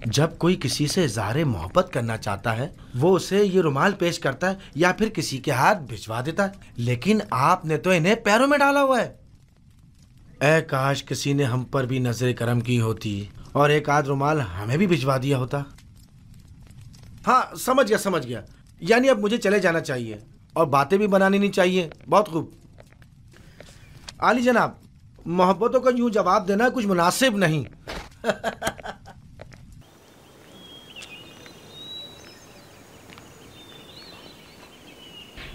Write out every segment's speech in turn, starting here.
जब कोई किसी से इज़हारे मोहब्बत करना चाहता है वो उसे ये रुमाल पेश करता है या फिर किसी के हाथ भिजवा देता है, लेकिन आपने तो इन्हें पैरों में डाला हुआ है। ऐ काश किसी ने हम पर भी नजर करम की होती और एक आध रुमाल हमें भी भिजवा दिया होता। हाँ समझ गया। यानी अब मुझे चले जाना चाहिए और बातें भी बनानी नहीं चाहिए। बहुत खूब। आली जनाब, मोहब्बतों का यूं जवाब देना कुछ मुनासिब नहीं।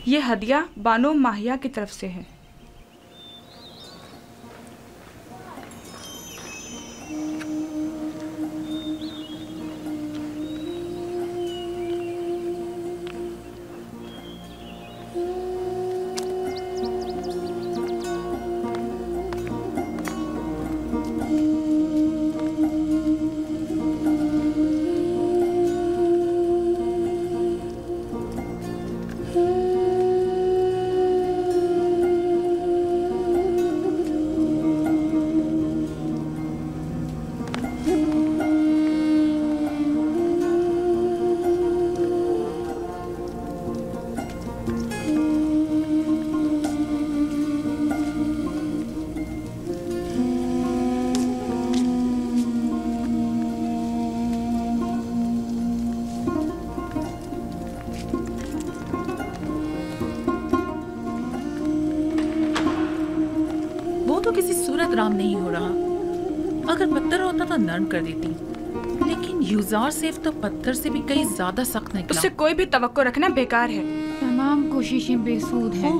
ये हदिया बानो माहिया की तरफ से है। राम नहीं हो रहा। अगर पत्थर होता तो नरम कर देती, लेकिन यूजार सेफ तो पत्थर से भी कहीं ज्यादा सख्त निकला। उससे कोई भी तवक्को रखना बेकार है। तमाम कोशिशें बेसूद हैं।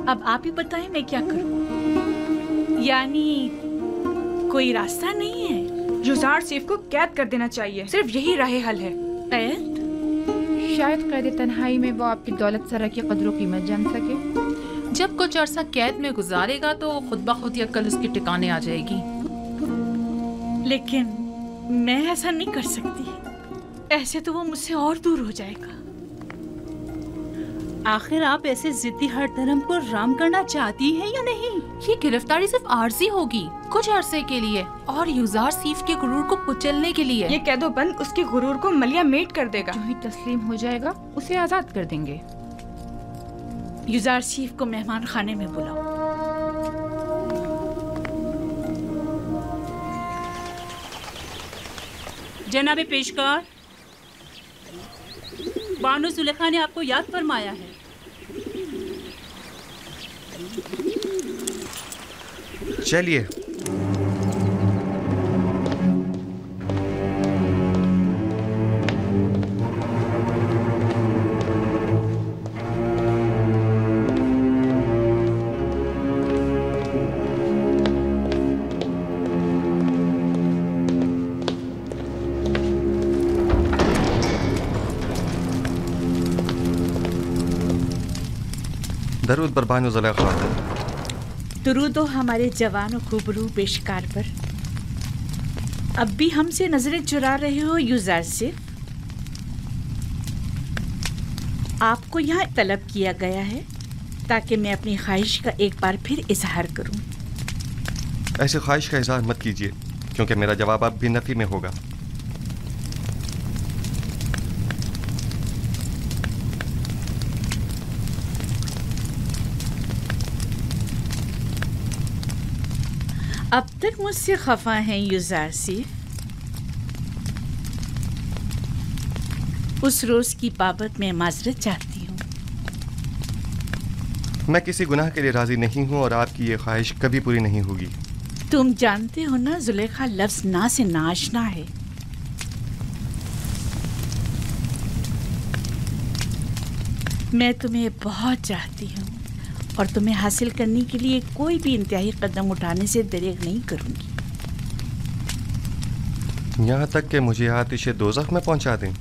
अब आप ही बताएं मैं क्या करूं? यानी कोई रास्ता नहीं है? यूजार सेफ को कैद कर देना चाहिए, सिर्फ यही राह हल है। कैद? शायद कैद तन्हाई में वो आपकी दौलत सरा की कदर कीमत जान सके। जब कुछ अर्सा कैद में गुजारेगा तो खुद ब खुद अक्ल उसके ठिकाने आ जाएगी। लेकिन मैं ऐसा नहीं कर सकती, ऐसे तो वो मुझसे और दूर हो जाएगा। आखिर आप ऐसे जिद्दी हर धर्म को राम करना चाहती हैं या नहीं? ये गिरफ्तारी सिर्फ आर्जी होगी, कुछ अरसे के लिए, और यूजार सीफ के गुरूर को कुचलने के लिए। ये कैदोबंद उसके गुरूर को मलिया मेट कर देगा। जो ही तस्लीम हो जाएगा उसे आजाद कर देंगे। यूजार सीफ को मेहमान खाने में बुलाओ। जनाबे पेशकार, बानो जुलेखा ने आपको याद फरमाया है। चलिए। दरूद बर बानो जुलेखा। दुरूद हमारे जवान और खूबरू पेशकार पर। अब भी हमसे नजरें चुरा रहे हो यूजार से? आपको यहाँ तलब किया गया है ताकि मैं अपनी ख्वाहिश का एक बार फिर इजहार करूं। ऐसी ख्वाहिश का इजहार मत कीजिए, क्योंकि मेरा जवाब अब भी नफी में होगा। अब तक मुझसे खफा हैं यूजार सिफ। उस रोज की बाबत मैं माजरत चाहती हूँ। मैं किसी गुनाह के लिए राजी नहीं हूँ और आपकी ये ख्वाहिश कभी पूरी नहीं होगी। तुम जानते हो ना, जुलेखा लफ्ज ना से नाशना है। मैं तुम्हें बहुत चाहती हूँ और तुम्हें हासिल करने के लिए कोई भी इंतहाई कदम उठाने से दरेग नहीं करूंगी। यहाँ तक कि मुझे आतिश दोज़ख में पहुँचा दें।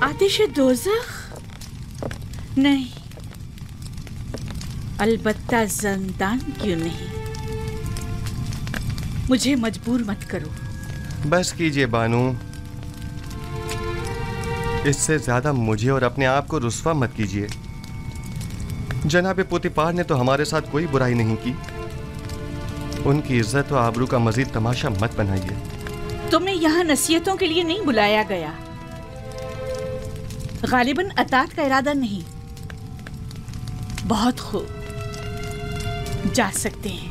आतिश दोज़ख? नहीं, अलबत्ता ज़िंदान क्यों नहीं। मुझे मजबूर मत करो। बस कीजिए बानू, इससे ज्यादा मुझे और अपने आप को रुस्वा मत कीजिए। जनाब पोतीफार ने तो हमारे साथ कोई बुराई नहीं की। उनकी इज्जत और आबरू का मजीद तमाशा मत बनाइए। तुम्हें यहाँ नसीहतों के लिए नहीं बुलाया गया। गालिबन अतात का इरादा नहीं। बहुत खूब, जा सकते हैं,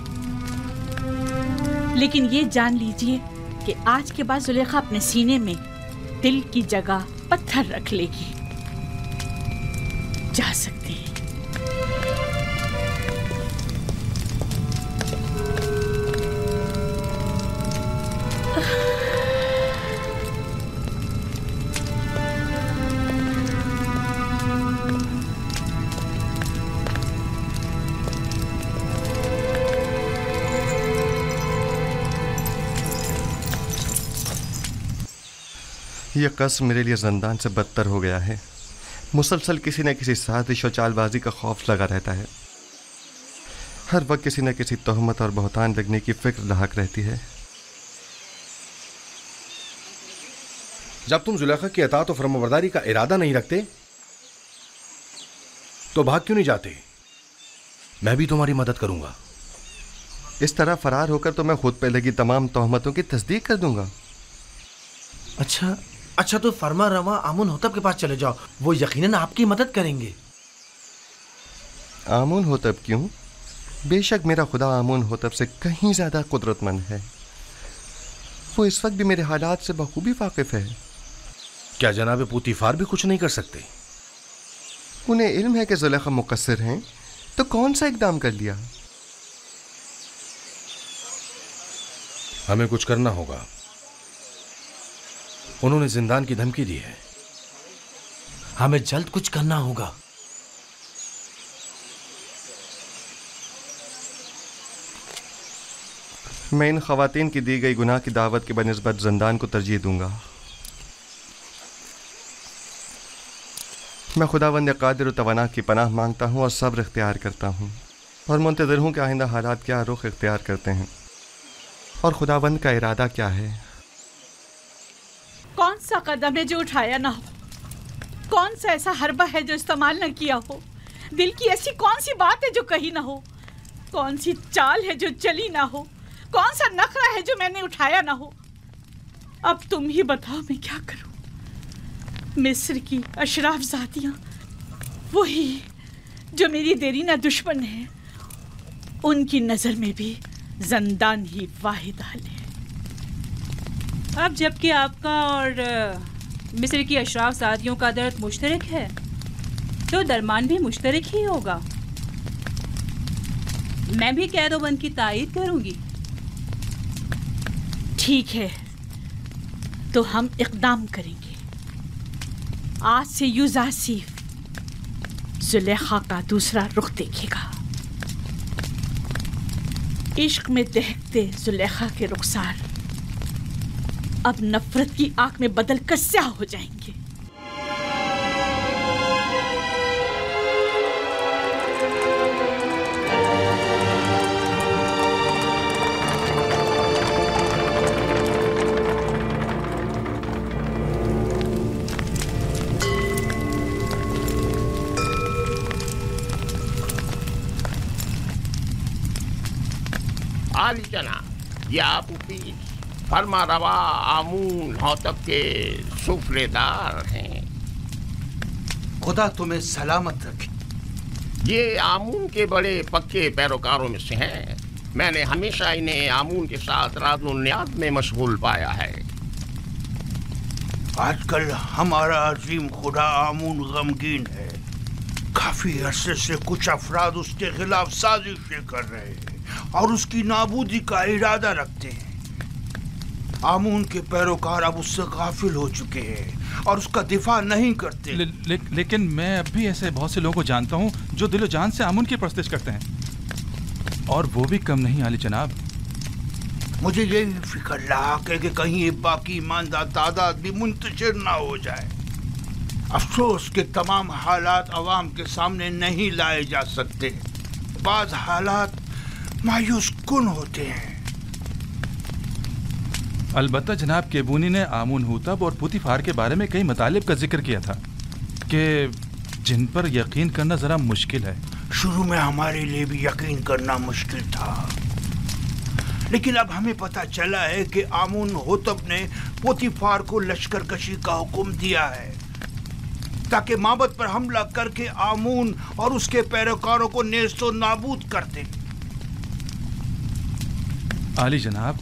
लेकिन ये जान लीजिए कि आज के बाद जुलेखा अपने सीने में दिल की जगह पत्थर रख लेगी। जा सकते हैं। यह कस्म मेरे लिए ज़िंदान से बदतर हो गया है। मुसलसल किसी न किसी साजिश और चालबाजी का खौफ लगा रहता है। हर वक्त किसी न किसी तोहमत और बहतान लगने की फिक्र लाहक रहती है। जब तुम जुलेखा की अतात और फरमाबरदारी का इरादा नहीं रखते तो भाग क्यों नहीं जाते? मैं भी तुम्हारी मदद करूंगा। इस तरह फरार होकर तो मैं खुद पे लगी तमाम तोहमतों की तस्दीक कर दूंगा। अच्छा तो फरमा रवा आमुन होतब के पास चले जाओ, वो यकीनन आपकी मदद करेंगे। आमुन होतब क्यों? बेशक मेरा खुदा आमुन होतब से कहीं ज्यादा कुदरतमंद है। वो इस वक्त भी मेरे हालात से बखूबी वाकिफ है। क्या जनाब पोतीफार भी कुछ नहीं कर सकते? उन्हें इल्म है कि जुलेखा मुकस्सिर हैं, तो कौन सा इकदाम कर लिया? हमें कुछ करना होगा। उन्होंने जिंदान की धमकी दी है। हमें जल्द कुछ करना होगा। मैं इन खवातीन की दी गई गुनाह की दावत के बनिस्बत जिंदान को तरजीह दूंगा। मैं खुदावंद कादिर व तवाना की पनाह मांगता हूँ और सब्र इख्तियार करता हूँ और मुंतज़िर हूँ कि आइंदा हालात क्या रुख इख्तियार करते हैं और खुदावंद का इरादा क्या है। कौन सा कदम है जो उठाया ना हो? कौन सा ऐसा हरबा है जो इस्तेमाल न किया हो? दिल की ऐसी कौन सी बात है जो कही ना हो? कौन सी चाल है जो चली ना हो? कौन सा नखरा है जो मैंने उठाया ना हो? अब तुम ही बताओ मैं क्या करूं? मिस्र की अशराफ ज़ातियां, वही जो मेरी देरीना दुश्मन है, उनकी नजर में भी जिंदान ही वाहिद हल है। अब जबकि आपका और मिस्र की अशराफ ज़ातियों का दर्द मुश्तरक है, तो दरमान भी मुश्तरक ही होगा। मैं भी कैदोबंद की तायीद करूंगी। ठीक है, तो हम इक़दाम करेंगे। आज से यूज़ासीफ जुलेखा का दूसरा रुख देखेगा। इश्क में दहकते जुलेखा के रुखसार अब नफरत की आग में बदल कर स्याह हो जाएंगे। आली जनाब, या पुपी फरमा रवा आमून होतब के सुफलेदार हैं। खुदा तुम्हें सलामत रखे। ये आमून के बड़े पक्के पैरोकारों में से हैं। मैंने हमेशा इन्हें आमून के साथ राज़-ओ-नियाज़ में मशगूल पाया है। आजकल हमारा अजीम खुदा आमून गमगीन है। काफी अरसे से कुछ अफराद उसके खिलाफ साजिशें कर रहे हैं और उसकी नाबूदी का इरादा रखते हैं। आमून के पैरोकार अब उससे गाफिल हो चुके हैं और उसका दिफा नहीं करते। लेकिन मैं अब भी ऐसे बहुत से लोगों को जानता हूँ जो दिलो जान से आमून की परस्तिश करते हैं, और वो भी कम नहीं आली जनाब। मुझे यही फिक्र लाक है कि कहीं ये बाकी ईमानदार तादाद भी मुंतशिर ना हो जाए। अफसोस के तमाम हालात अवाम के सामने नहीं लाए जा सकते। बाज़ हालात मायूस कुन होते हैं। अलबत्ता जनाब केबूनी ने आमून हुतब और पोतीफार के बारे में कई मतालिब का जिक्र किया था कि जिन पर यकीन करना ज़रा मुश्किल है। शुरू में हमारे लिए भी यकीन करना मुश्किल था, लेकिन अब हमें पता चला है कि आमून होतब ने पोतीफार को लश्कर कशी का हुक्म दिया है ताकि माबद पर हमला करके आमून और उसके पैरोकारों को नेस्तो नाबूद कर दे। आली जनाब,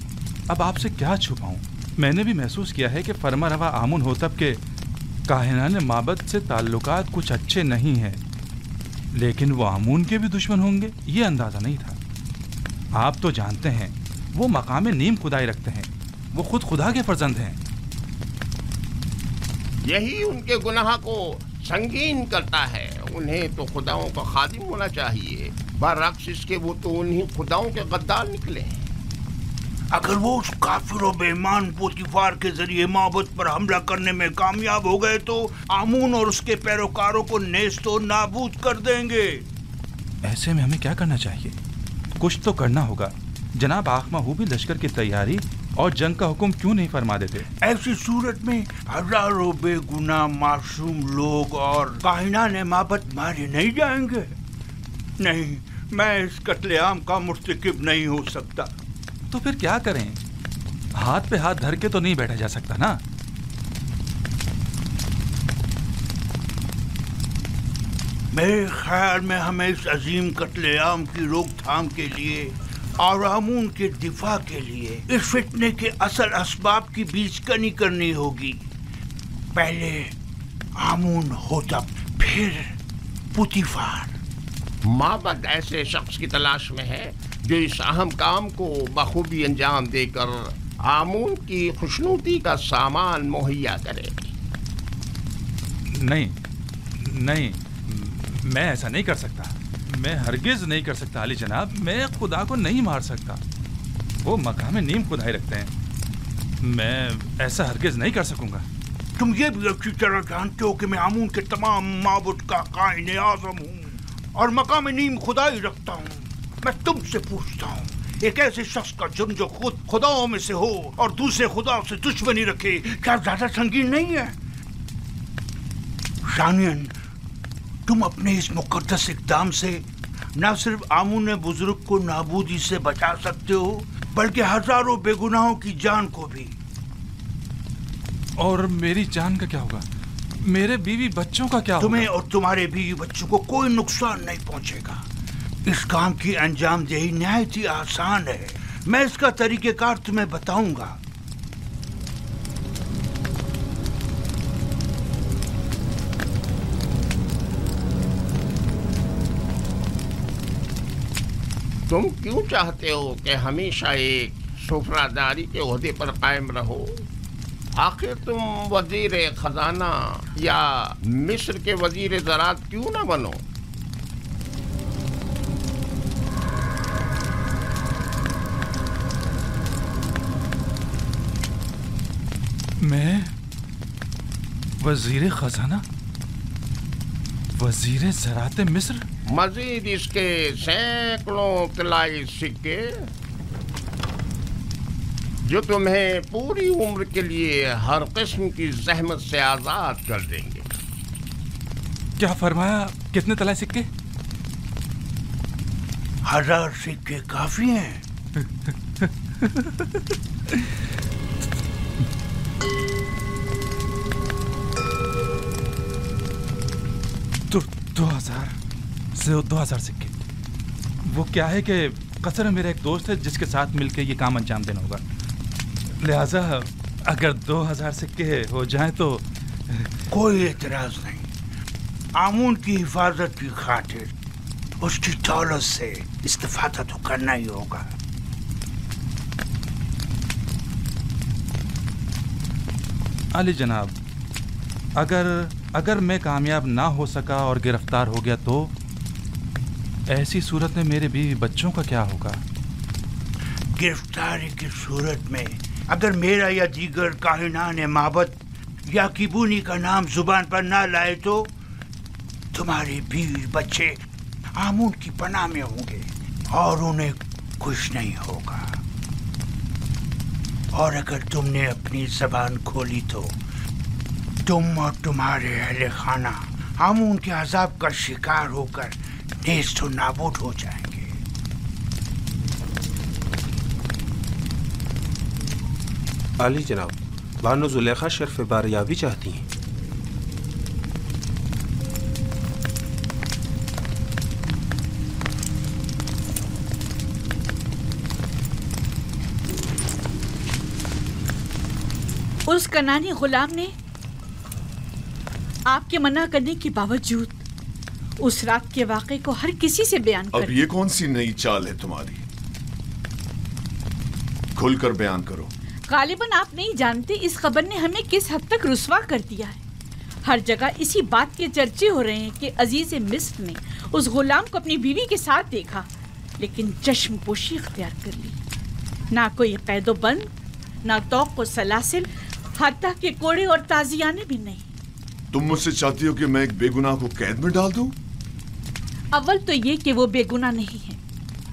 अब आपसे क्या छुपाऊं? मैंने भी महसूस किया है कि फरमा रवा आमून होतब के काहिनाने माबद से ताल्लुकात कुछ अच्छे नहीं हैं, लेकिन वो आमून के भी दुश्मन होंगे ये अंदाजा नहीं था। आप तो जानते हैं वो मकामे नीम खुदाई रखते हैं, वो खुद खुदा के फर्जंद हैं। यही उनके गुनाह को संगीन करता है। उन्हें तो खुदाओं का खादिम होना चाहिए, बरअक्स इसके वो तो उन्हीं खुदाओं के गद्दार निकले हैं। अगर वो उस काफिर और बेईमान पोतीफार के जरिए माबद पर हमला करने में कामयाब हो गए तो आमून और उसके पैरोकारों को नेस्तो नाबूद कर देंगे। ऐसे में हमें क्या करना चाहिए? कुछ तो करना होगा। जनाब आखमाहू भी लश्कर की तैयारी और जंग का हुक्म क्यों नहीं फरमा देते? ऐसी सूरत में हजारों बेगुनाह मासूम लोग और काहिनाने माबद मारे नहीं जाएंगे। नहीं, मैं इस कत्लेआम का मुर्तकिब नहीं हो सकता। तो फिर क्या करें? हाथ पे हाथ धर के तो नहीं बैठा जा सकता ना। मेरे ख्याल में हमें इस अजीम कत्लेआम की रोकथाम के लिए और आमून के दिफा के लिए इस फितने के असल असबाब की बीजकनी करनी होगी। पहले आमून होतब, फिर पोतीफार। माबद ऐसे शख्स की तलाश में है जो इस अहम काम को बखूबी अंजाम देकर आमून की खुशनुदी का सामान मुहैया करे। नहीं नहीं, मैं ऐसा नहीं कर सकता। मैं हरगिज नहीं कर सकता अली जनाब। मैं खुदा को नहीं मार सकता। वो मकामे नीम खुदाई रखते हैं। मैं ऐसा हरगिज नहीं कर सकूंगा। तुम ये भी अच्छी तरह जानते हो कि मैं आमून के तमाम माबुद का कायने आज़म हूँ और मकामे नीम खुदाई रखता हूँ। मैं तुमसे पूछता हूँ, एक ऐसे शख्स का जुर्म जो खुद खुदाओं में से हो और दूसरे खुदाओं से दुश्मनी रखे, क्या ज्यादा संगीन नहीं है? शानियन, तुम अपने इस मुकद्दस इक़दाम से न सिर्फ आमून बुजुर्ग को नाबूदी से बचा सकते हो, बल्कि हजारों बेगुनाहों की जान को भी। और मेरी जान का क्या होगा? मेरे बीवी बच्चों का क्या होगा? तुम्हें और तुम्हारे बीवी बच्चों को कोई नुकसान नहीं पहुंचेगा। इस काम की अंजामदेही निहायत ही आसान है। मैं इसका तरीकेकार तुम्हें बताऊंगा। तुम क्यों चाहते हो कि हमेशा एक सुफरादारी के ओहदे पर कायम रहो? आखिर तुम वजीर खजाना या मिस्र के वजीर ज़राअत क्यों ना बनो? मैं वजीर खजाना, वजीर ज़राअत मिस्र? मजीद इसके सैकड़ों तलाई सिक्के जो तुम्हें पूरी उम्र के लिए हर किस्म की जहमत से आजाद कर देंगे। क्या फरमाया? कितने तलाई सिक्के? 1000 सिक्के काफी हैं। तो 2000 सिक्के। वो क्या है कि कसर में मेरा एक दोस्त है जिसके साथ मिलकर ये काम अंजाम देना होगा, लिहाजा अगर 2000 सिक्के हो जाएं तो। कोई एतराज नहीं। आमून की हिफाजत की खातिर उसकी दौलत से इस्तेफादा तो करना ही होगा। अली जनाब, अगर मैं कामयाब ना हो सका और गिरफ्तार हो गया तो ऐसी सूरत में मेरे बीवी बच्चों का क्या होगा? गिरफ्तारी की सूरत में अगर मेरा या दीगर काहिनाने माबद या किबूनी का नाम जुबान पर ना लाए तो तुम्हारे बीवी बच्चे आमून की पनाह में होंगे और उन्हें कुछ नहीं होगा। और अगर तुमने अपनी जबान खोली तो तुम और तुम्हारे अहले खाना आमून के अजाब का शिकार होकर नेस्त नाबूद हो जाएंगे। आली जनाब, बानो जुलेखा शर्फ बारियाबी चाहती हैं। उस कनानी गुलाम ने आपके मना करने के बावजूद उस रात के वाक़े को हर किसी से बयान कर। अब ये कौन सी नई चाल है तुम्हारी? खुलकर बयान करो। गालिबन आप नहीं जानते इस खबर ने हमें किस हद तक रुस्वा कर दिया है। हर जगह इसी बात के चर्चे हो रहे हैं कि अजीज मिस्र ने उस गुलाम को अपनी बीवी के साथ देखा, लेकिन चश्मपोशी इख्तियार कर ली। ना कोई कैदो बंद, ना तौक को सलासिल, हत्ता के कोड़े और ताजियाने भी नहीं। तुम मुझसे चाहती हो कि मैं एक बेगुनाह को कैद में डाल दूं? अव्वल तो ये कि वो बेगुनाह नहीं है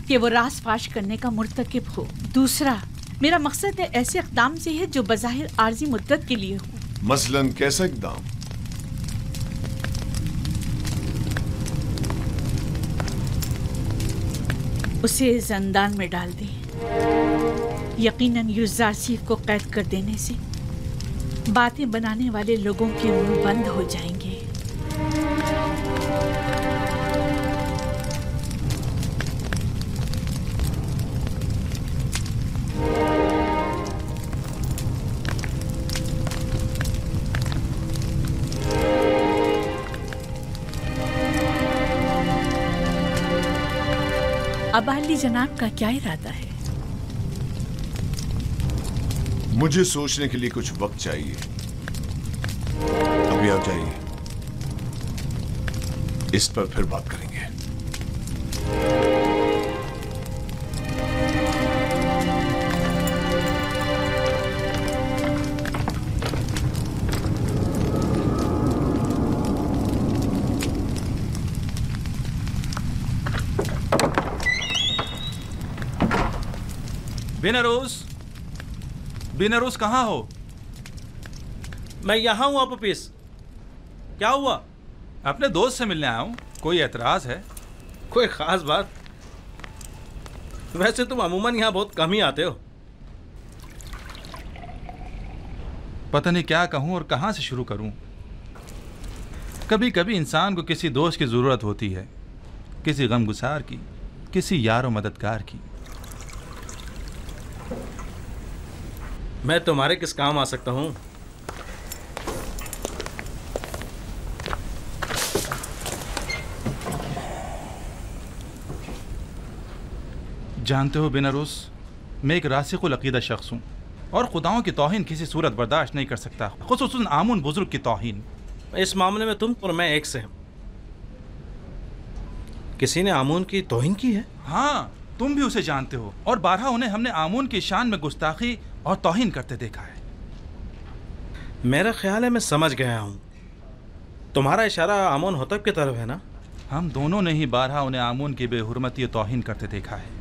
कि वो राज फाश करने का मुर्तकिब हो। दूसरा, मेरा मकसद है ऐसे इक़दाम से है जो बज़ाहिर आर्जी मुद्दत के लिए हो। मसलन कैसा इक़दाम? उसे ज़ंदान में डाल दें। यकीनन युज़ार सीफ को कैद कर देने से बातें बनाने वाले लोगों के मुंह बंद हो जाएंगे। अब अली जनाब का क्या इरादा है? मुझे सोचने के लिए कुछ वक्त चाहिए। अभी आप जाइए, इस पर फिर बात करेंगे। बिनरोज कहाँ हो? मैं यहाँ हूँ अपोपिस। क्या हुआ? अपने दोस्त से मिलने आया हूँ। कोई एतराज है? कोई खास बात? वैसे तुम अमूमन यहाँ बहुत कम ही आते हो। पता नहीं क्या कहूँ और कहाँ से शुरू करूँ। कभी कभी इंसान को किसी दोस्त की ज़रूरत होती है, किसी गमगुसार की, किसी यार व मददगार की। मैं तुम्हारे किस काम आ सकता हूँ? जानते हो बिनरोज, मैं एक रासिकुल अकीदा शख्स हूँ और खुदाओं की तौहीन किसी सूरत बर्दाश्त नहीं कर सकता, खुसूसन आमुन बुजुर्ग की तौहीन। इस मामले में तुम और मैं एक से हैं। किसी ने आमून की तौहीन की है? हाँ, तुम भी उसे जानते हो और बारहा उन्हें हमने आमून की शान में गुस्ताखी और तौहीन करते देखा है। मेरा ख्याल है मैं समझ गया हूँ। तुम्हारा इशारा आमून होतब की तरफ है ना? हम दोनों ने ही बारहा उन्हें आमून की बेहुरमती और तौहीन करते देखा है।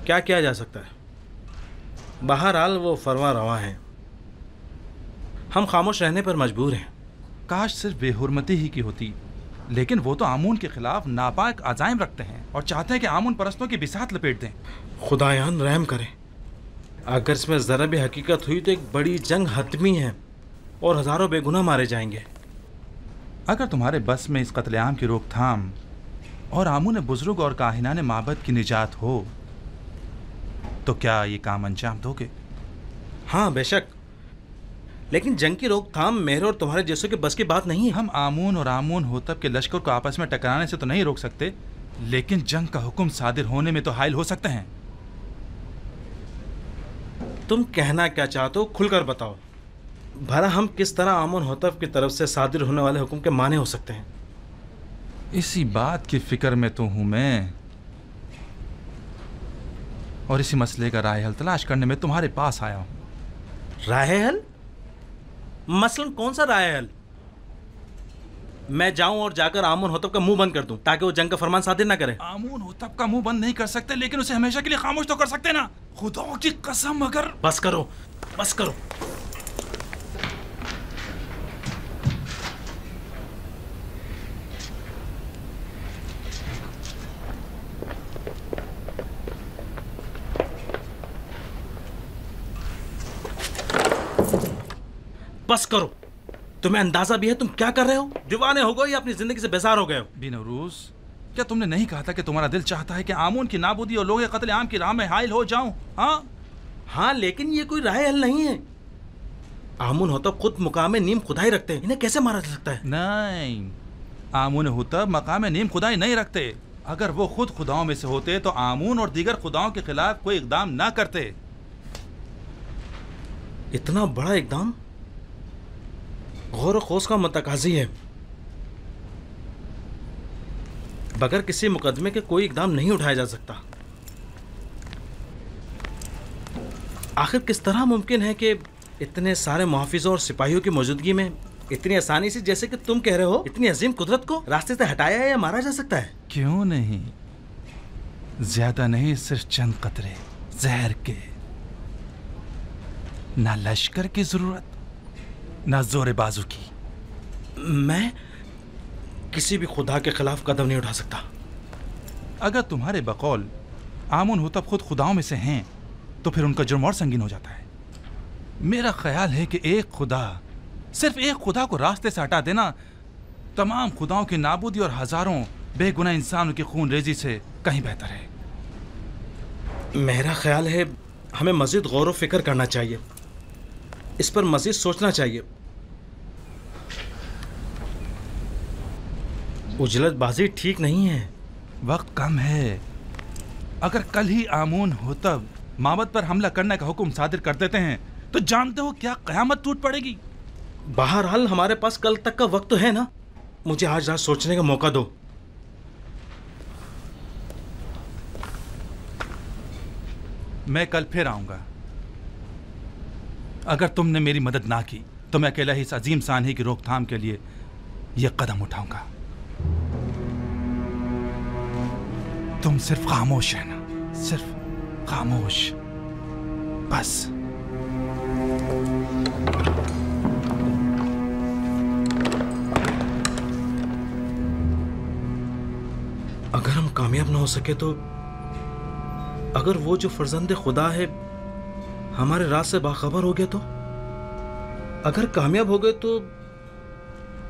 क्या किया जा सकता है? बहरहाल वो फरवा रवा हैं। हम खामोश रहने पर मजबूर हैं। काश सिर्फ बेहुरमती ही की होती, लेकिन वो तो आमून के खिलाफ नापाक अज़ाइम रखते हैं और चाहते हैं कि आमून परस्तों की बिसात लपेट दें। खुदायान रहम करे। अगर इसमें ज़रा भी हकीकत हुई तो एक बड़ी जंग हतमी है और हज़ारों बेगुनाह मारे जाएंगे। अगर तुम्हारे बस में इस कत्लेआम की रोकथाम और आमून बुजुर्ग और काहिनाने माबद की निजात हो तो क्या ये काम अंजाम दोगे? हाँ बेशक, लेकिन जंग की रोकथाम मेरे और तुम्हारे जैसों के बस की बात नहीं है। हम आमून और आमून होतब के लश्कर को आपस में टकराने से तो नहीं रोक सकते, लेकिन जंग का हुक्म सादिर होने में तो हायल हो सकते हैं। तुम कहना क्या चाहते हो, खुलकर बताओ। भला हम किस तरह आमून होतब की तरफ से सादिर होने वाले हुक्म के माने हो सकते हैं? इसी बात की फिक्र में तो हूं मैं, और इसी मसले का राय हल तलाश करने में तुम्हारे पास आया हूं। राय हल? मसलन कौन सा राय हल? मैं जाऊं और जाकर आमून होतब का मुंह बंद कर दूं ताकि वो जंग का फरमान सादिर ना करे? आमून होतब का मुंह बंद नहीं कर सकते, लेकिन उसे हमेशा के लिए खामोश तो कर सकते ना। खुदा की कसम, अगर... बस करो, बस करो। बस करो। तुम्हें अंदाजा भी है तुम क्या कर रहे हो? दीवाने हो गए या अपनी जिंदगी से बेजार हो गए हो? बिनौरूस, क्या तुमने नहीं कहा था कि तुम्हारा दिल चाहता है कि आमून की नाबूदी और लोग कत्ल आम की राह में हाइल हो जाऊं? हाँ, लेकिन ये कोई राह हल नहीं है। आमून होतब खुद मुकामे नीम खुदाई रखते हैं, इन्हें कैसे मारा जा सकता है? नहीं, आमून होतब मकामे नीम खुदाई नहीं रखते। अगर वो खुद खुदाओं में से होते तो आमून और दीगर खुदाओं के खिलाफ कोई इकदाम ना करते। इतना बड़ा इकदाम गौर खोज का मतकाजी है। बगैर किसी मुकदमे के कोई इकदाम नहीं उठाया जा सकता। आखिर किस तरह मुमकिन है कि इतने सारे मुहाफिजों और सिपाहियों की मौजूदगी में इतनी आसानी से, जैसे कि तुम कह रहे हो, इतनी अजीम कुदरत को रास्ते से हटाया या मारा जा सकता है? क्यों नहीं, ज्यादा नहीं, सिर्फ चंद कतरे जहर के। ना लश्कर की जरूरत, ना जोर बाजू की। मैं किसी भी खुदा के खिलाफ कदम नहीं उठा सकता। अगर तुम्हारे बकौल आमून होतब खुद खुदाओं में से हैं तो फिर उनका जुर्म और संगीन हो जाता है। मेरा ख्याल है कि एक खुदा, सिर्फ एक खुदा को रास्ते से हटा देना तमाम खुदाओं की नाबूदी और हजारों बेगुनाह इंसानों की खून रेजी से कहीं बेहतर है। मेरा ख्याल है हमें मजीद गौर व फिक्र करना चाहिए, इस पर मजीद सोचना चाहिए। उजलतबाजी ठीक नहीं है। वक्त कम है। अगर कल ही आमून होतब माबद पर हमला करने का हुक्म सादिर कर देते हैं तो जानते हो क्या कयामत टूट पड़ेगी। बहरहाल हमारे पास कल तक का वक्त तो है ना। मुझे आज रात सोचने का मौका दो। मैं कल फिर आऊंगा। अगर तुमने मेरी मदद ना की तो मैं अकेला ही इस अजीम सानही की रोकथाम के लिए यह कदम उठाऊंगा। तुम सिर्फ खामोश है ना, सिर्फ खामोश, बस। अगर हम कामयाब ना हो सके तो, अगर वो जो फर्जंद खुदा है हमारे राज से बाखबर हो गया तो, अगर कामयाब हो गए तो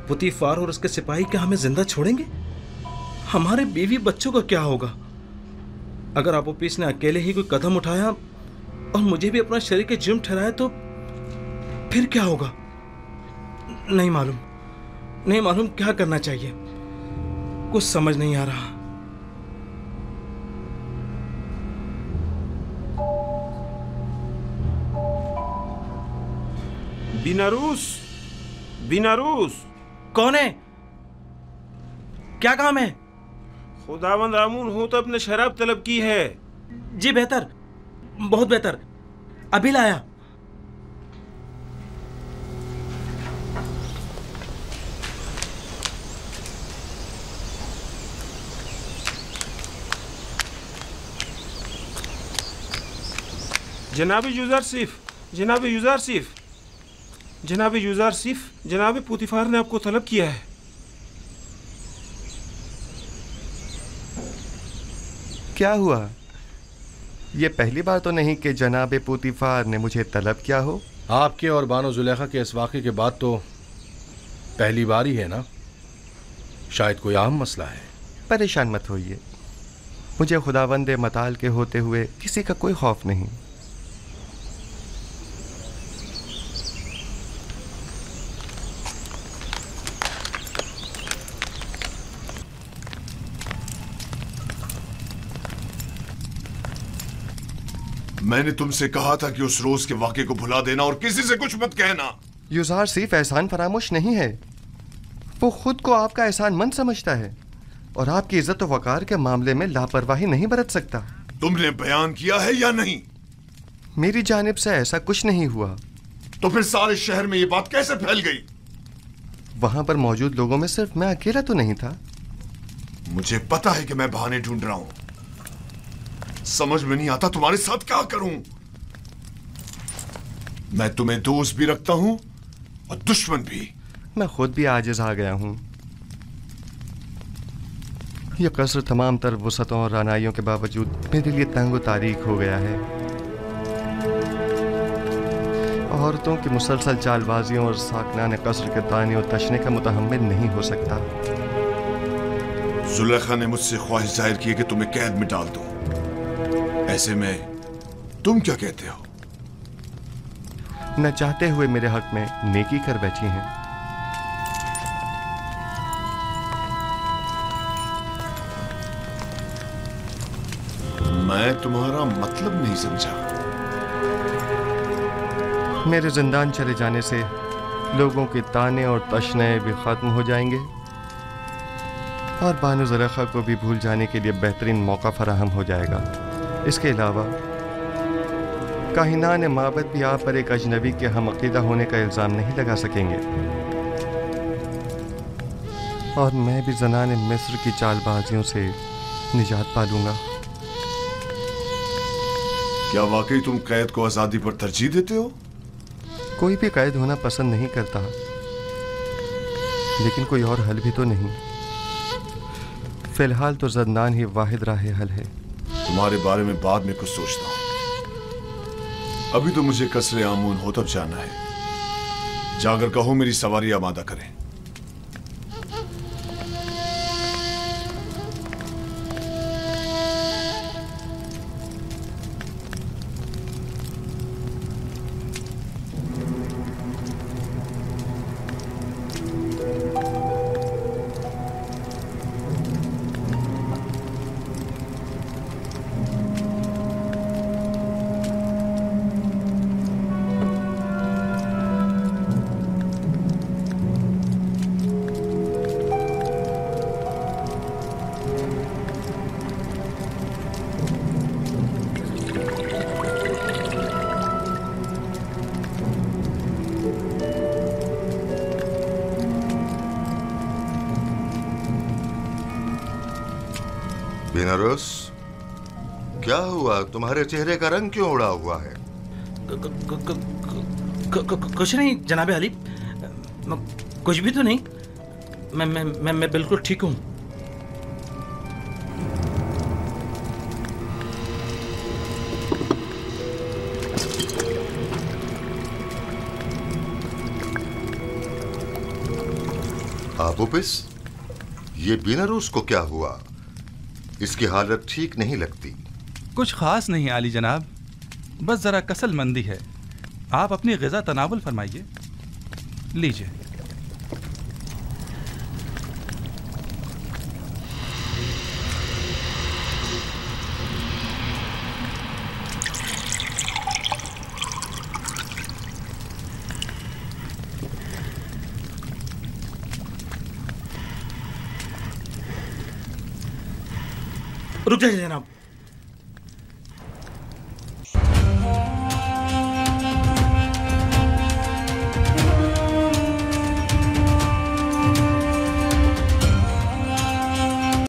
पुतीफार और उसके सिपाही क्या हमें जिंदा छोड़ेंगे? हमारे बीवी बच्चों का क्या होगा? अगर आपोपीस ने अकेले ही कोई कदम उठाया और मुझे भी अपना शरीक जुर्म ठहराया तो फिर क्या होगा? नहीं मालूम क्या करना चाहिए। कुछ समझ नहीं आ रहा। बिनारूस कौन है? क्या काम है? खुदावंद आमून होतब ने शराब तलब की है। जी बेहतर, बहुत बेहतर, अभी लाया। जनाबी यूज़र सिफ, जनाब पुतीफार ने आपको तलब किया है। क्या हुआ? ये पहली बार तो नहीं कि जनाब पुतीफार ने मुझे तलब किया हो। आपके और बानो जुलेखा के इस वाक़े के बाद तो पहली बार ही है ना। शायद कोई आम मसला है। परेशान मत होइए, मुझे खुदावंद मताल के होते हुए किसी का कोई खौफ नहीं। मैंने तुमसे कहा था कि उस रोज के वाक़े को भुला देना और किसी से कुछ मत कहना। यूज़ार सिर्फ एहसान फरामोश नहीं है, वो खुद को आपका एहसानमंद समझता है और आपकी इज्जत और वकार के मामले में लापरवाही नहीं बरत सकता। तुमने बयान किया है या नहीं? मेरी जानिब से ऐसा कुछ नहीं हुआ। तो फिर सारे शहर में ये बात कैसे फैल गई? वहां पर मौजूद लोगों में सिर्फ मैं अकेला तो नहीं था। मुझे पता है कि मैं बहाने ढूंढ रहा हूं। समझ में नहीं आता तुम्हारे साथ क्या करूं। मैं तुम्हें दोस्त भी रखता हूं और दुश्मन भी। मैं खुद भी आजिज आ गया हूं। यह कसर तमाम तर वसतों और रानाइयों के बावजूद मेरे लिए तंग व तारीख हो गया है। औरतों की मुसलसल चालबाजियों और साकनान कसर के ताने और तशने का मुतहम्मिल नहीं हो सकता। जुलेखा ने मुझसे ख्वाहिश जाहिर की कि तुम्हें कैद में डाल दूं। ऐसे में तुम क्या कहते हो? न चाहते हुए मेरे हक में नेकी कर बैठी हैं। मैं तुम्हारा मतलब नहीं समझा। मेरे जिंदान चले जाने से लोगों के ताने और तशने भी खत्म हो जाएंगे और बानो ज़ुलेखा को भी भूल जाने के लिए बेहतरीन मौका फराहम हो जाएगा। इसके अलावा काहिनान माबद भी आप पर एक अजनबी के हम अकीदा होने का इल्ज़ाम नहीं लगा सकेंगे और मैं भी ज़नाने मिस्र की चालबाजियों से निजात पालूंगा। क्या वाकई तुम कैद को आज़ादी पर तरजीह देते हो? कोई भी कैद होना पसंद नहीं करता, लेकिन कोई और हल भी तो नहीं। फिलहाल तो ज़ंदान ही वाहिद राह हल है। तुम्हारे बारे में बाद में कुछ सोचता हूं। अभी तो मुझे कसरे आमून होतब जाना है। जाकर कहो मेरी सवारी आमादा करें। बिनारस, क्या हुआ? तुम्हारे चेहरे का रंग क्यों उड़ा हुआ है? कुछ नहीं जनाबे अली, कुछ भी तो नहीं। मैं बिल्कुल ठीक हूँ। आबूबिस, ये बिनारस को क्या हुआ? इसकी हालत ठीक नहीं लगती। कुछ खास नहीं आली जनाब, बस जरा कसलमंदी है। आप अपनी ग़िज़ा तनावुल फरमाइए। लीजिए। रुक जाइए जनाब।